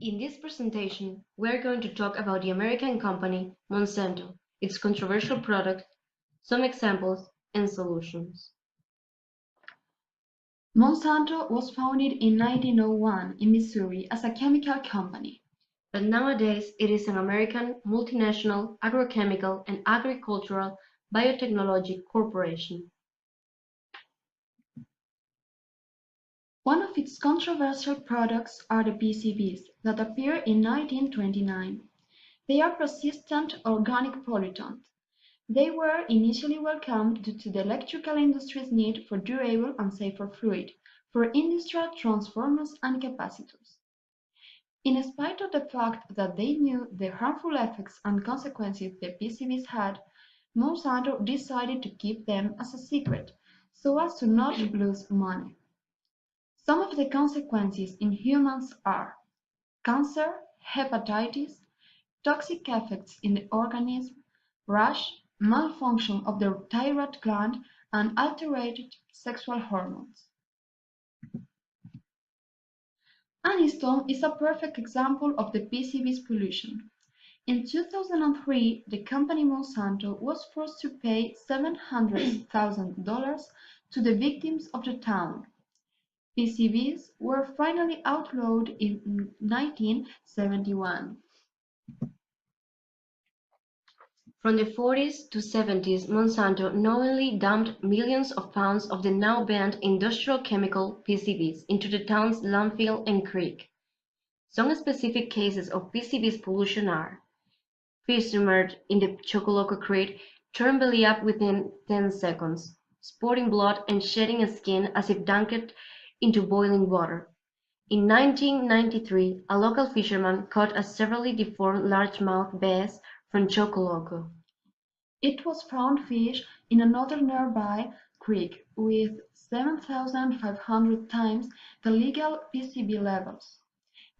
In this presentation, we're going to talk about the American company Monsanto, its controversial product, some examples, and solutions. Monsanto was founded in 1901 in Missouri as a chemical company. But nowadays, it is an American multinational agrochemical and agricultural biotechnology corporation. One of its controversial products are the PCBs that appear in 1929. They are persistent organic pollutants. They were initially welcomed due to the electrical industry's need for durable and safer fluid for industrial transformers and capacitors. In spite of the fact that they knew the harmful effects and consequences the PCBs had, Monsanto decided to keep them as a secret so as to not lose money. Some of the consequences in humans are cancer, hepatitis, toxic effects in the organism, rash, malfunction of the thyroid gland, and altered sexual hormones. Aniston is a perfect example of the PCB's pollution. In 2003, the company Monsanto was forced to pay $700,000 to the victims of the town. PCBs were finally outlawed in 1971. From the 40s to 70s, Monsanto knowingly dumped millions of pounds of the now banned industrial chemical PCBs into the town's landfill and creek. Some specific cases of PCBs pollution are fish submerged in the Chocoloco Creek turn belly up within 10 seconds, spotting blood and shedding skin as if dunked into boiling water. In 1993, a local fisherman caught a severely deformed largemouth bass from Chocoloco. It was found fish in another nearby creek with 7,500 times the legal PCB levels.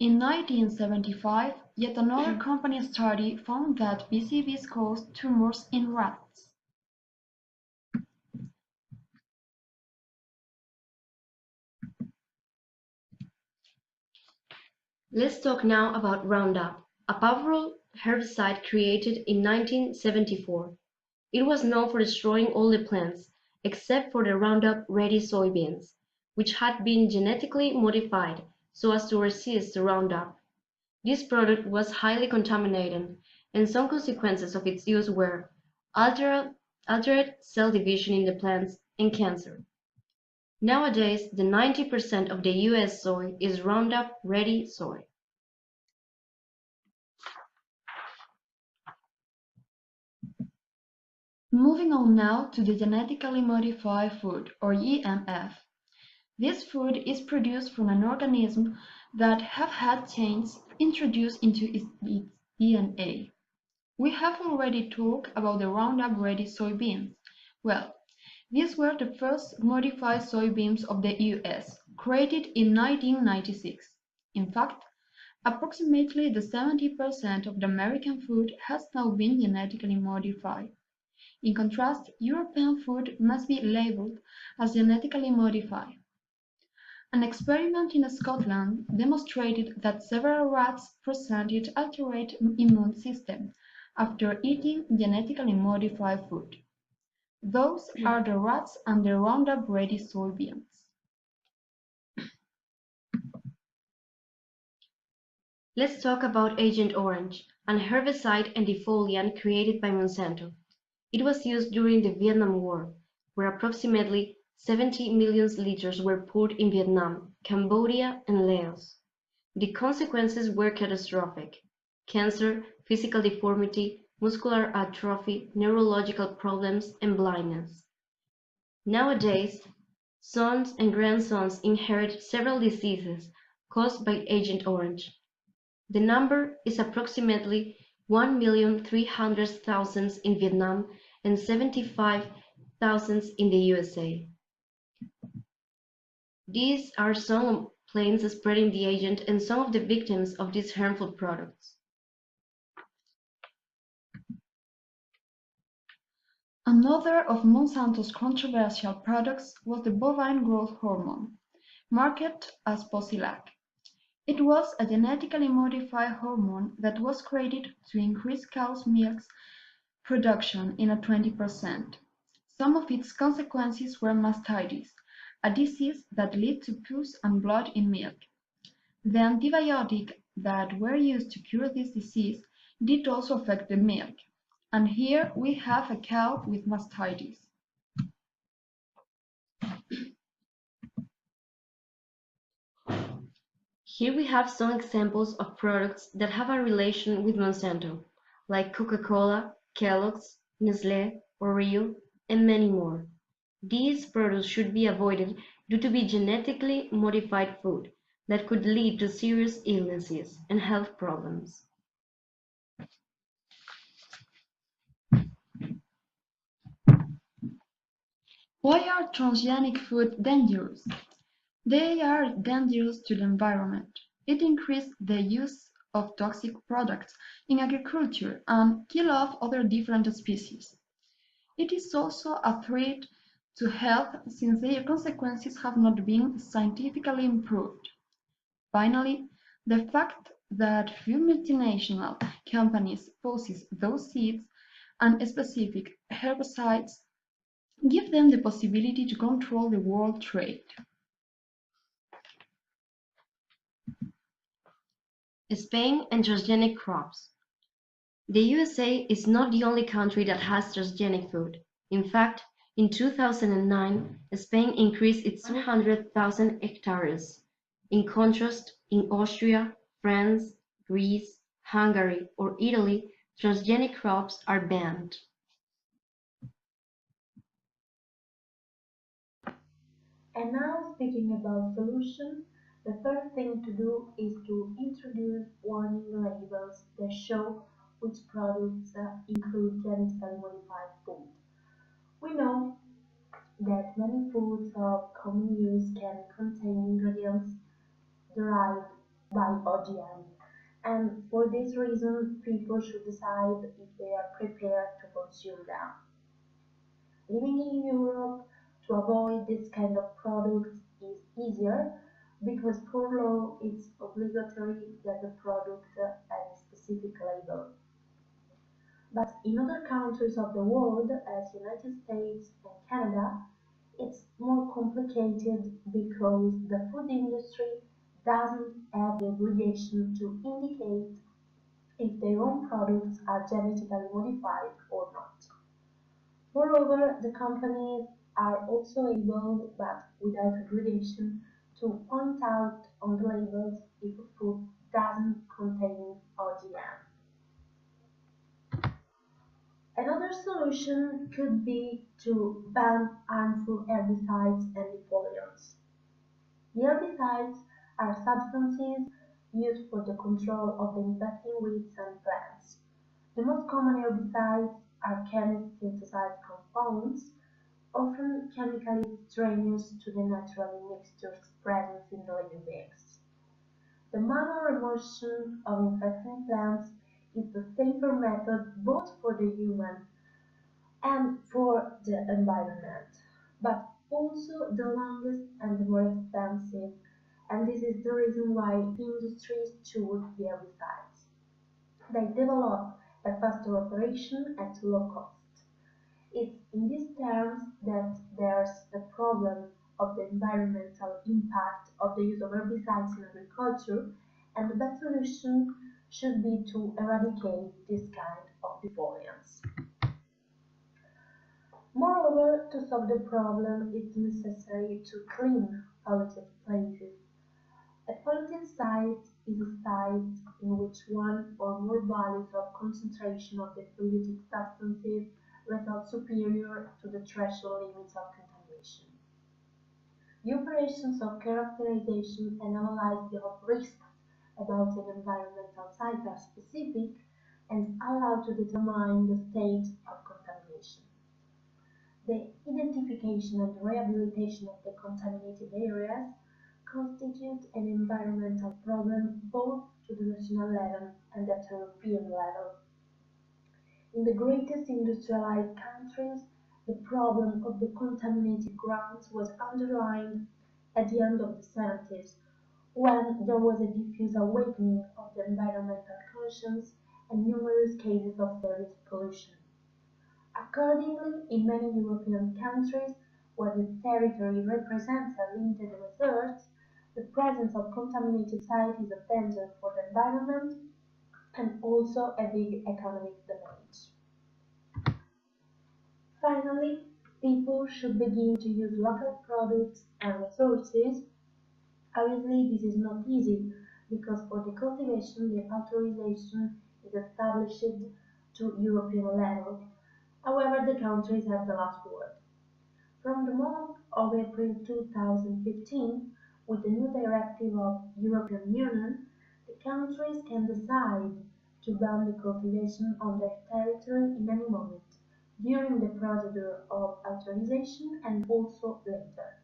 In 1975, yet another company study found that PCBs caused tumors in rats. Let's talk now about Roundup, a powerful herbicide created in 1974. It was known for destroying all the plants, except for the Roundup Ready soybeans, which had been genetically modified so as to resist the Roundup. This product was highly contaminated, and some consequences of its use were altered cell division in the plants and cancer. Nowadays, the 90% of the US soy is Roundup Ready soy. Moving on now to the genetically modified food, or GMF. This food is produced from an organism that have had genes introduced into its DNA. We have already talked about the Roundup Ready soybeans. Well, these were the first modified soybeans of the US, created in 1996. In fact, approximately the 70% of the American food has now been genetically modified. In contrast, European food must be labeled as genetically modified. An experiment in Scotland demonstrated that several rats presented altered immune system after eating genetically modified food. Those are the rats and the Roundup Ready soybeans. Let's talk about Agent Orange, an herbicide and defoliant created by Monsanto. It was used during the Vietnam War, where approximately 70 million liters were poured in Vietnam, Cambodia, and Laos. The consequences were catastrophic: cancer, physical deformity, muscular atrophy, neurological problems, and blindness. Nowadays, sons and grandsons inherit several diseases caused by Agent Orange. The number is approximately 1,300,000 in Vietnam and 75,000 in the USA. These are some planes spreading the agent and some of the victims of these harmful products. Another of Monsanto's controversial products was the bovine growth hormone, marketed as Posilac. It was a genetically modified hormone that was created to increase cow's milk production in a 20%. Some of its consequences were mastitis, a disease that leads to pus and blood in milk. The antibiotics that were used to cure this disease did also affect the milk, and here we have a cow with mastitis. Here we have some examples of products that have a relation with Monsanto, like Coca-Cola, Kellogg's, Nestlé, Oreo, and many more. These products should be avoided due to be genetically modified food that could lead to serious illnesses and health problems. Why are transgenic food dangerous? They are dangerous to the environment. It increases the use of toxic products in agriculture and kill off other different species. It is also a threat to health since their consequences have not been scientifically improved. Finally, the fact that few multinational companies possess those seeds and specific herbicides give them the possibility to control the world trade. Spain and transgenic crops. The USA is not the only country that has transgenic food. In fact, in 2009, Spain increased its 100,000 hectares. In contrast, in Austria, France, Greece, Hungary, or Italy, transgenic crops are banned. And now, speaking about solutions, the first thing to do is to introduce warning labels that show which products include genetically modified food. We know that many foods of common use can contain ingredients derived by OGM, and for this reason, people should decide if they are prepared to consume them. Living in Europe to avoid this kind of products is easier because per law it's obligatory that the product has a specific label. But in other countries of the world, as United States and Canada, it's more complicated because the food industry doesn't have the obligation to indicate if their own products are genetically modified or not. Moreover, the companies are also able, but without obligation, to point out on the labels if a food doesn't contain OGM. Another solution could be to ban harmful herbicides and defoliants. The herbicides are substances used for the control of the infecting weeds and plants. The most common herbicides are chemist-synthesized compounds, often chemically strenuous to the natural mixtures present in the living beings. The manual removal of infecting plants is the safer method both for the human and for the environment, but also the longest and the more expensive, and this is the reason why industries choose the herbicides. They develop a faster operation at low cost. It's in these terms that there's the problem of the environmental impact of the use of herbicides in agriculture, and the best solution should be to eradicate this kind of defoliants. Moreover, to solve the problem, it's necessary to clean polluted places. A polluted site is a site in which one or more values of concentration of the polluted substances result superior to the threshold limits of contamination. The operations of characterization and analysis of risks about an environmental site are specific and allow to determine the state of contamination. The identification and rehabilitation of the contaminated areas constitute an environmental problem both to the national level and at European level. In the greatest industrialized countries, the problem of the contaminated grounds was underlined at the end of the 70s, when there was a diffuse awakening of the environmental conscience and numerous cases of serious pollution. Accordingly, in many European countries where the territory represents a limited resource, the presence of contaminated site is a danger for the environment and also a big economic damage. Finally, people should begin to use local products and resources. Obviously, this is not easy because for the cultivation, the authorization is established to European level. However, the countries have the last word. From the month of April 2015, with the new directive of European Union, the countries can decide to ban the cultivation on their territory in any moment, during the procedure of authorization and also later.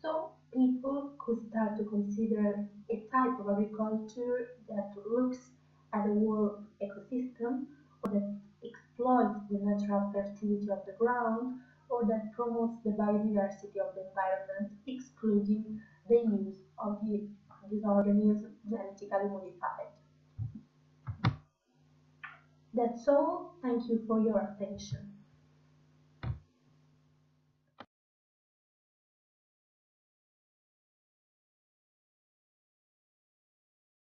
So people could start to consider a type of agriculture that looks at the whole ecosystem, or that exploits the natural fertility of the ground, or that promotes the biodiversity of the environment, excluding the use of these organisms genetically modified. That's all. Thank you for your attention.